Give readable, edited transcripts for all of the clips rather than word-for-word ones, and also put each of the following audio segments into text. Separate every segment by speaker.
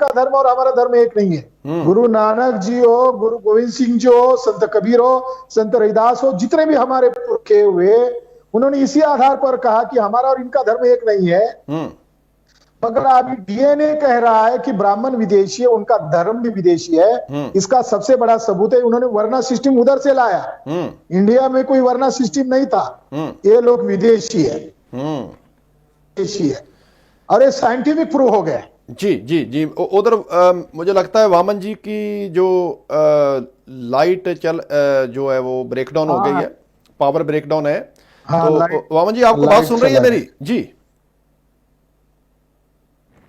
Speaker 1: उनका धर्म और हमारा धर्म एक नहीं है। गुरु नानक जी हो, गुरु गोविंद सिंह जी हो, संत कबीर हो, संत रविदास हो, जितने भी हमारे पुरखे हुए, उन्होंने इसी आधार पर कहा कि हमारा और इनका धर्म एक नहीं है। मगर अभी डीएनए कह रहा है कि ब्राह्मण विदेशी है, उनका धर्म भी विदेशी है। इसका सबसे बड़ा सबूत है उन्होंने वर्ना सिस्टम उधर से लाया। इंडिया में कोई वर्ना सिस्टम नहीं था, ये लोग विदेशी है, विदेशी है, और ये साइंटिफिक प्रूव हो गया।
Speaker 2: जी जी जी। उधर मुझे लगता है वामन जी की जो लाइट जो है वो ब्रेकडाउन हो गई है, पावर ब्रेकडाउन है। तो वामन जी आपको बात सुन रही है मेरी? जी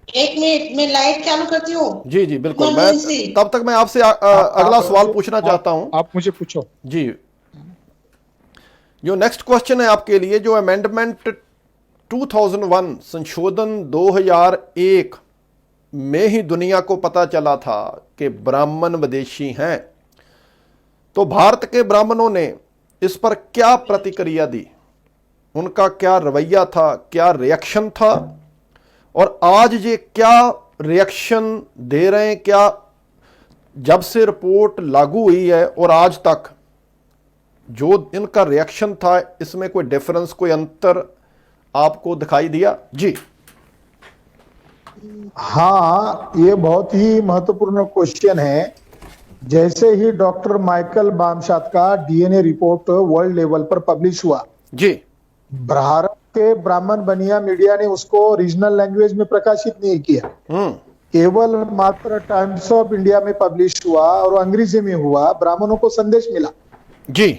Speaker 3: एक मिनट, मैं लाइट चालू करती हूँ।
Speaker 2: जी जी बिल्कुल। मैं तब तक मैं आपसे अगला सवाल पूछना चाहता हूँ।
Speaker 1: आप मुझे पूछो
Speaker 2: जी। जो नेक्स्ट क्वेश्चन है आपके लिए, जो अमेंडमेंट 2001 संशोधन 2001 में ही दुनिया को पता चला था कि ब्राह्मण विदेशी हैं, तो भारत के ब्राह्मणों ने इस पर क्या प्रतिक्रिया दी? उनका क्या रवैया था, क्या रिएक्शन था, और आज ये क्या रिएक्शन दे रहे हैं? क्या जब से रिपोर्ट लागू हुई है और आज तक जो इनका रिएक्शन था, इसमें कोई डिफरेंस, कोई अंतर आपको दिखाई दिया? जी
Speaker 1: हाँ, ये बहुत ही महत्वपूर्ण क्वेश्चन है। जैसे ही डॉक्टर माइकल बामशात का डीएनए रिपोर्ट वर्ल्ड लेवल पर पब्लिश हुआ
Speaker 2: जी,
Speaker 1: भारत के ब्राह्मण बनिया मीडिया ने उसको रीजनल लैंग्वेज में प्रकाशित नहीं किया, केवल मात्र टाइम्स ऑफ इंडिया में पब्लिश हुआ और अंग्रेजी में हुआ। ब्राह्मणों को संदेश मिला
Speaker 2: जी।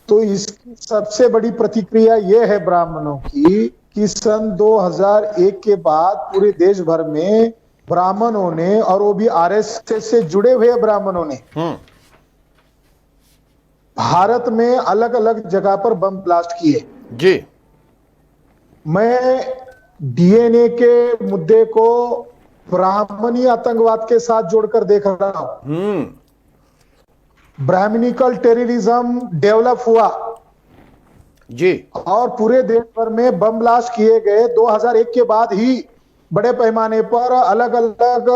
Speaker 1: तो इसकी सबसे बड़ी प्रतिक्रिया यह है ब्राह्मणों की कि सन 2001 के बाद पूरे देश भर में ब्राह्मणों ने, और वो भी आरएसएस से जुड़े हुए ब्राह्मणों ने, भारत में अलग अलग जगह पर बम ब्लास्ट किए।
Speaker 2: जी,
Speaker 1: मैं डीएनए के मुद्दे को ब्राह्मणी आतंकवाद के साथ जोड़कर देख रहा हूं। ब्राह्मणिकल टेररिज्म डेवलप हुआ
Speaker 2: जी,
Speaker 1: और पूरे देश भर में बम ब्लास्ट किए गए। 2001 के बाद ही बड़े पैमाने पर अलग अलग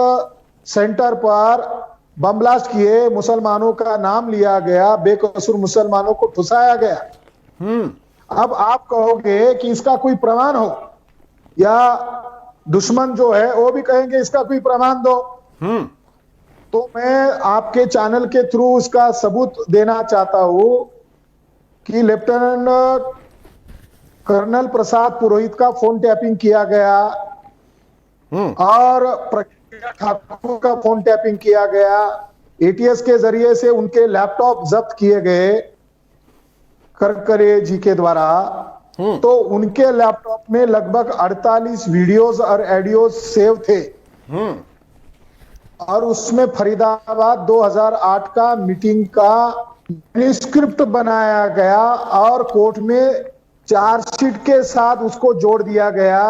Speaker 1: सेंटर पर बम ब्लास्ट किए, मुसलमानों का नाम लिया गया, बेकसूर मुसलमानों को ठुसाया गया। अब आप कहोगे कि इसका कोई प्रमाण हो, या दुश्मन जो है वो भी कहेंगे इसका कोई प्रमाण दो। तो मैं आपके चैनल के थ्रू इसका सबूत देना चाहता हूं कि लेफ्टिनेंट कर्नल प्रसाद पुरोहित का फोन टैपिंग किया गया और प्रज्ञा ठाकुर का फोन टैपिंग किया गया, एटीएस के जरिए से उनके लैपटॉप जब्त किए गए करकरे जी के द्वारा। तो उनके लैपटॉप में लगभग 48 वीडियोस और ऑडियोज सेव थे, और उसमें फरीदाबाद 2008 का मीटिंग का मैन्युस्क्रिप्ट बनाया गया और कोर्ट में चार्जशीट के साथ उसको जोड़ दिया गया।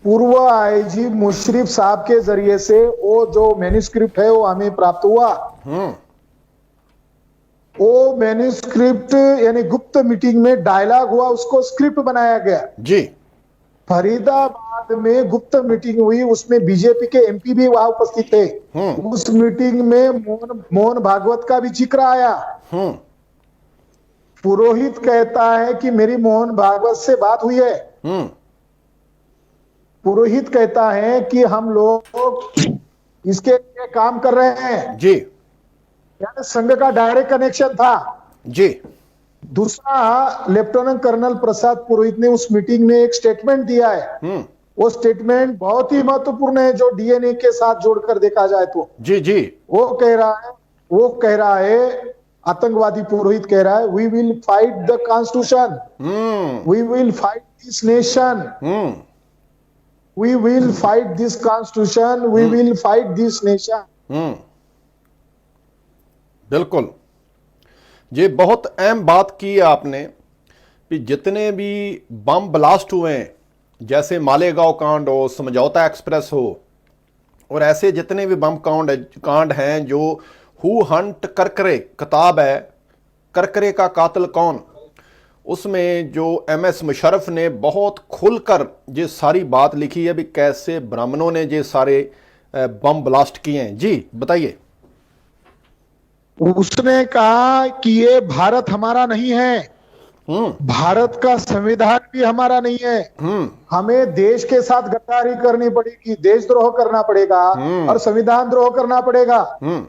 Speaker 1: पूर्व आईजी मुशर्रफ साहब के जरिए से वो जो मैन्युस्क्रिप्ट है वो हमें प्राप्त हुआ। वो मैन्युस्क्रिप्ट यानी गुप्त मीटिंग में डायलॉग हुआ, उसको स्क्रिप्ट बनाया गया
Speaker 2: जी।
Speaker 1: फरीदाबाद में गुप्त मीटिंग हुई, उसमें बीजेपी के एमपी भी वहां उपस्थित थे। उस मीटिंग में मोहन भागवत का भी जिक्र आया। पुरोहित कहता है कि मेरी मोहन भागवत से बात हुई है। पुरोहित कहता है कि हम लोग इसके लिए काम कर रहे हैं
Speaker 2: जी,
Speaker 1: यानी संघ का डायरेक्ट कनेक्शन था
Speaker 2: जी।
Speaker 1: दूसरा, लेफ्टिनेंट कर्नल प्रसाद पुरोहित ने उस मीटिंग में एक स्टेटमेंट दिया है। वो स्टेटमेंट बहुत ही महत्वपूर्ण है जो डीएनए के साथ जोड़कर देखा जाए तो।
Speaker 2: जी जी।
Speaker 1: वो कह रहा है आतंकवादी पुरोहित कह रहा है, we will fight the constitution, we will fight this nation, we will fight this constitution, we will fight this nation.
Speaker 2: बिल्कुल, ये बहुत अहम बात की है आपने कि जितने भी बम ब्लास्ट हुए हैं, जैसे मालेगांव कांड हो, समझौता एक्सप्रेस हो, और ऐसे जितने भी बम कांड हैं, जो हु हंट करकरे किताब है, करकरे का कातिल कौन, उसमें जो एमएस मुशर्रफ ने बहुत खुलकर ये सारी बात लिखी है भी कैसे ब्राह्मणों ने ये सारे बम ब्लास्ट किए हैं। जी बताइए।
Speaker 1: उसने कहा कि ये भारत हमारा नहीं है,
Speaker 2: हम्म
Speaker 1: भारत का संविधान भी हमारा नहीं है,
Speaker 2: हम्म
Speaker 1: हमें देश के साथ गद्दारी करनी पड़ेगी, देशद्रोह करना पड़ेगा और
Speaker 2: हम्म
Speaker 1: संविधान द्रोह करना पड़ेगा।
Speaker 2: हम्म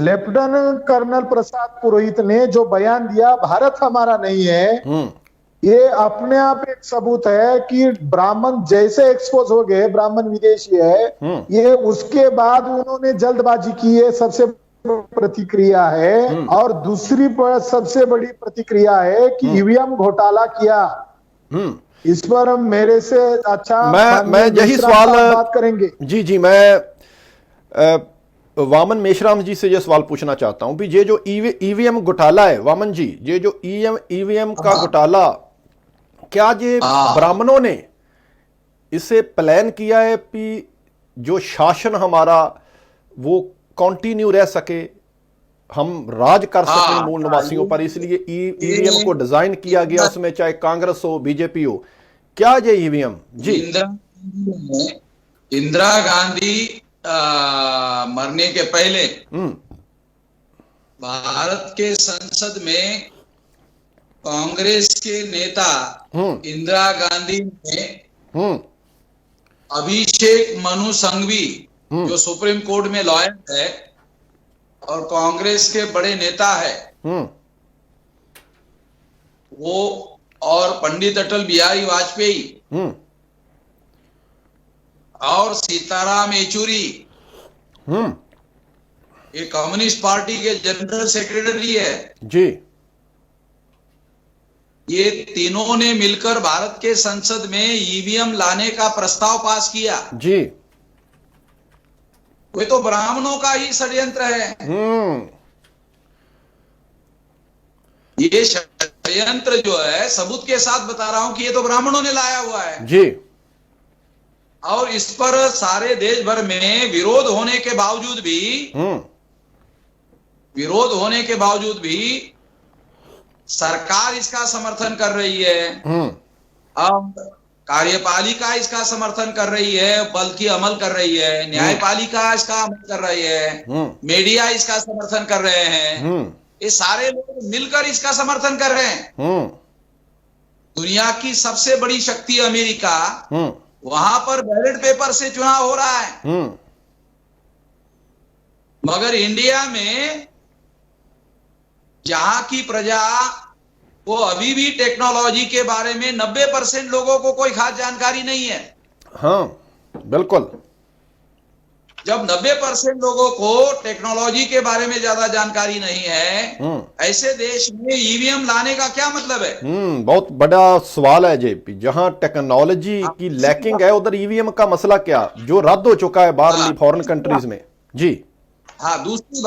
Speaker 1: लेफ्टिनेंट कर्नल प्रसाद पुरोहित ने जो बयान दिया भारत हमारा नहीं है,
Speaker 2: हम्म
Speaker 1: ये अपने आप एक सबूत है कि ब्राह्मण जैसे एक्सपोज हो गए, ब्राह्मण विदेशी है,
Speaker 2: हम्म
Speaker 1: ये उसके बाद उन्होंने जल्दबाजी की है, सबसे प्रतिक्रिया है। और दूसरी सबसे बड़ी प्रतिक्रिया है कि ईवीएम घोटाला किया।
Speaker 2: हम्म
Speaker 1: इस पर मेरे से अच्छा
Speaker 2: मैं
Speaker 1: माननीय
Speaker 2: यही
Speaker 1: मेश्राम
Speaker 2: सवाल,
Speaker 1: साहब बात करेंगे।
Speaker 2: जी जी, मैं वामन मेश्राम जी से ये सवाल पूछना चाहता हूं भी ये जो ईवीएम घोटाला है, वामन जी, ये जो ईवीएम का घोटाला, क्या ये ब्राह्मणों ने इसे प्लान किया है कि जो शासन हमारा वो कंटिन्यू रह सके, हम राज कर सकें मूल निवासियों पर, इसलिए ईवीएम को डिजाइन किया गया, उसमें चाहे कांग्रेस हो बीजेपी हो, क्या ये ईवीएम? जी।
Speaker 4: इंदिरा गांधी मरने के पहले भारत के संसद में कांग्रेस के नेता इंदिरा गांधी ने अभिषेक मनु संघवी, जो सुप्रीम कोर्ट में लॉयर है और कांग्रेस के बड़े नेता है, वो और पंडित अटल बिहारी वाजपेयी और सीताराम येचुरी, ये कम्युनिस्ट पार्टी के जनरल सेक्रेटरी है
Speaker 2: जी,
Speaker 4: ये तीनों ने मिलकर भारत के संसद में ईवीएम लाने का प्रस्ताव पास किया।
Speaker 2: जी।
Speaker 4: वे तो ब्राह्मणों का ही षड्यंत्र है। ये षड्यंत्र जो है, सबूत के साथ बता रहा हूं कि ये तो ब्राह्मणों ने लाया हुआ है
Speaker 2: जी।
Speaker 4: और इस पर सारे देश भर में विरोध होने के बावजूद भी सरकार इसका समर्थन कर रही है। अब कार्यपालिका इसका समर्थन कर रही है, बल्कि अमल कर रही है, न्यायपालिका इसका अमल कर रही है, मीडिया इसका समर्थन कर रहे हैं, ये सारे लोग मिलकर इसका समर्थन कर रहे हैं। दुनिया की सबसे बड़ी शक्ति अमेरिका, वहां पर बैलेट पेपर से चुनाव हो रहा है, मगर इंडिया में जहां की प्रजा वो अभी भी टेक्नोलॉजी के बारे में 90% लोगों को कोई खास जानकारी नहीं है।
Speaker 2: हाँ बिल्कुल।
Speaker 4: जब 90% लोगों को टेक्नोलॉजी के बारे में ज्यादा जानकारी नहीं है, ऐसे देश में ईवीएम लाने का क्या मतलब है?
Speaker 2: बहुत बड़ा सवाल है जेपी, जहां टेक्नोलॉजी की लैकिंग है उधर ईवीएम का मसला क्या, जो रद्द हो चुका है बाहरली फॉरेन कंट्रीज में। जी
Speaker 4: हाँ, दूसरी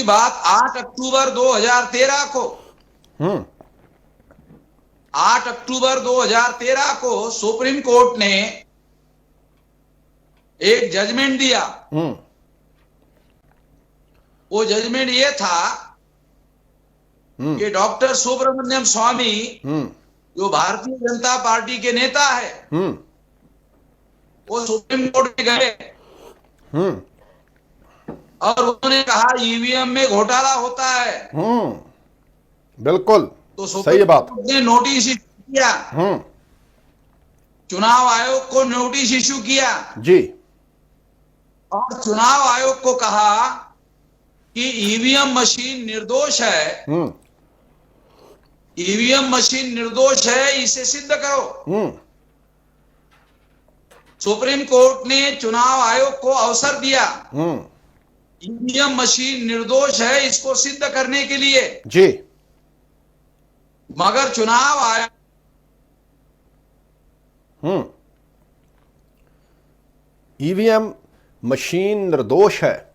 Speaker 4: बात 8 अक्टूबर 2013 को 8 अक्टूबर 2013 को सुप्रीम कोर्ट ने एक जजमेंट दिया। वो जजमेंट ये था कि डॉक्टर सुब्रमण्यम स्वामी, जो भारतीय जनता पार्टी के नेता है, वो सुप्रीम कोर्ट में गए और उन्होंने कहा ईवीएम में घोटाला होता है।
Speaker 2: बिल्कुल
Speaker 4: तो
Speaker 2: सही बात।
Speaker 4: ने नोटिस इशू किया, चुनाव आयोग को नोटिस इशू किया
Speaker 2: जी,
Speaker 4: और चुनाव आयोग को कहा कि ईवीएम मशीन निर्दोष है, ईवीएम मशीन निर्दोष है, इसे सिद्ध करो। सुप्रीम कोर्ट ने चुनाव आयोग को अवसर दिया ईवीएम मशीन निर्दोष है इसको सिद्ध करने के लिए
Speaker 2: जी,
Speaker 4: मगर चुनाव आयोग
Speaker 2: ईवीएम मशीन निर्दोष है,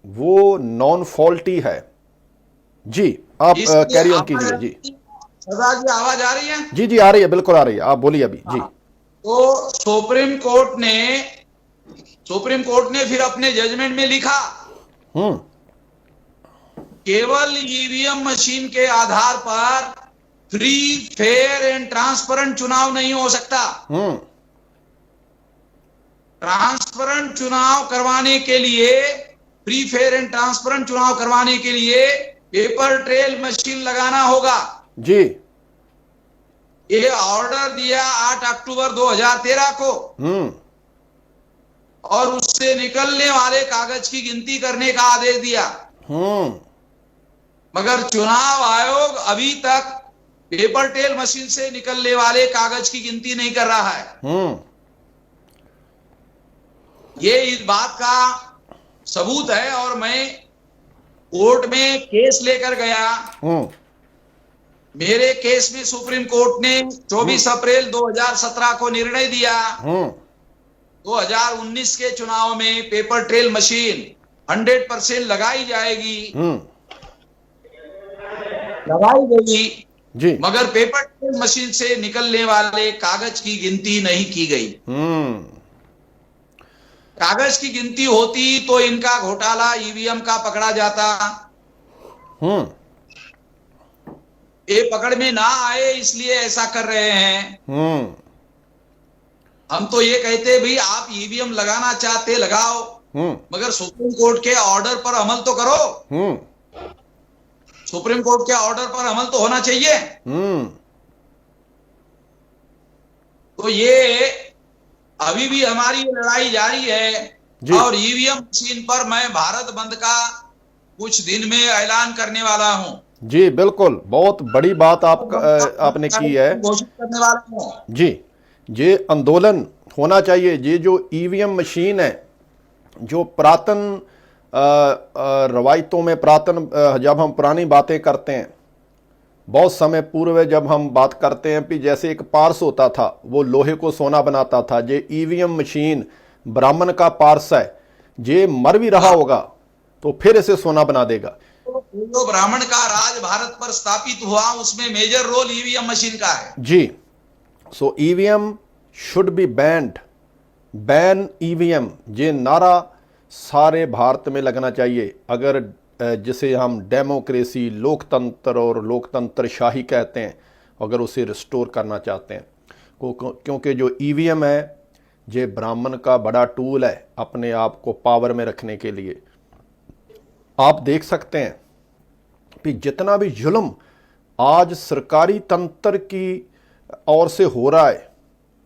Speaker 2: वो नॉन फॉल्टी है। जी आप कैरी ऑन कीजिए। जी
Speaker 4: सदा की आवाज आ रही है?
Speaker 2: जी जी आ रही है, बिल्कुल आ रही है, आप बोलिए अभी। जी
Speaker 4: तो सुप्रीम कोर्ट ने फिर अपने जजमेंट में लिखा केवल ईवीएम मशीन के आधार पर फ्री, फेयर एंड ट्रांसपेरेंट चुनाव नहीं हो सकता। ट्रांसपेरेंट चुनाव करवाने के लिए, फ्री फेयर एंड ट्रांसपेरेंट चुनाव करवाने के लिए पेपर ट्रेल मशीन लगाना होगा।
Speaker 2: जी।
Speaker 4: ये ऑर्डर दिया 8 अक्टूबर 2013 को, और उससे निकलने वाले कागज की गिनती करने का आदेश दिया। मगर चुनाव आयोग अभी तक पेपर ट्रेल मशीन से निकलने वाले कागज की गिनती नहीं कर रहा है। ये इस बात का सबूत है, और मैं कोर्ट में केस लेकर गया। मेरे केस में सुप्रीम कोर्ट ने 24 अप्रैल 2017 को निर्णय दिया 2019 के चुनाव में पेपर ट्रेल मशीन 100% लगाई जाएगी। लगाई गई
Speaker 2: जी।
Speaker 4: मगर पेपर ट्रेल मशीन से निकलने वाले कागज की गिनती नहीं की गई। कागज की गिनती होती तो इनका घोटाला ईवीएम का पकड़ा जाता। ये पकड़ में ना आए इसलिए ऐसा कर रहे हैं। हम तो ये कहते भाई आप ईवीएम लगाना चाहते लगाओ, मगर सुप्रीम कोर्ट के ऑर्डर पर अमल तो करो। सुप्रीम कोर्ट के ऑर्डर पर अमल तो होना चाहिए। तो ये अभी भी हमारी ये लड़ाई जारी है। और ईवीएम मशीन पर मैं भारत बंद का कुछ दिन में ऐलान करने वाला हूं।
Speaker 2: जी बिल्कुल, बहुत बड़ी बात आपने की है।
Speaker 4: घोषित करने वाला हूं।
Speaker 2: जी, ये आंदोलन होना चाहिए। ये जो ईवीएम मशीन है, जो पुरातन रवायतों में जब हम पुरानी बातें करते हैं, बहुत समय पूर्व जब हम बात करते हैं कि जैसे एक पार्स होता था, वो लोहे को सोना बनाता था। ये ईवीएम मशीन ब्राह्मण का पार्स है, ये मर भी रहा होगा तो फिर इसे सोना बना देगा।
Speaker 4: जो ब्राह्मण का राज भारत पर स्थापित हुआ, उसमें मेजर रोल ईवीएम मशीन का है।
Speaker 2: जी। So EVM should be banned, ban EVM, ये नारा सारे भारत में लगना चाहिए। अगर जिसे हम डेमोक्रेसी, लोकतंत्र और लोकतंत्र शाही कहते हैं, अगर उसे रिस्टोर करना चाहते हैं, क्योंकि जो ईवीएम है ये ब्राह्मण का बड़ा टूल है अपने आप को पावर में रखने के लिए। आप देख सकते हैं कि जितना भी जुल्म आज सरकारी तंत्र की ओर से हो रहा है,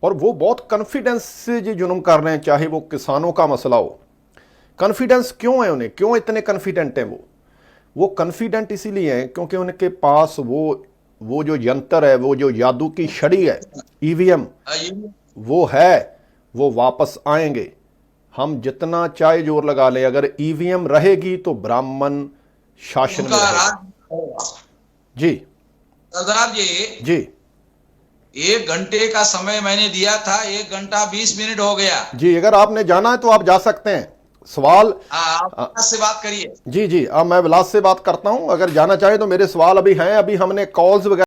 Speaker 2: और वो बहुत कॉन्फिडेंस से ये जुल्म कर रहे हैं, चाहे वो किसानों का मसला हो। कॉन्फिडेंस क्यों है उन्हें, क्यों इतने कॉन्फिडेंट हैं वो कॉन्फिडेंट इसीलिए हैं क्योंकि उनके पास वो जो यंत्र है, वो जो जादू की छड़ी है ईवीएम, वो है, वो वापस आएंगे। हम जितना चाहे जोर लगा लें, अगर ईवीएम रहेगी तो ब्राह्मण शासन में रहेगा। जी
Speaker 4: सरदार जी,
Speaker 2: जी
Speaker 4: 1 घंटे का समय मैंने दिया था, 1 घंटा 20 मिनट हो गया।
Speaker 2: जी, अगर आपने जाना है तो आप जा सकते हैं। सवाल
Speaker 4: आप से बात करिए।
Speaker 2: जी जी, अब मैं विलास से बात करता हूं। अगर जाना चाहे तो मेरे सवाल अभी हैं, अभी हमने कॉल्स वगैरह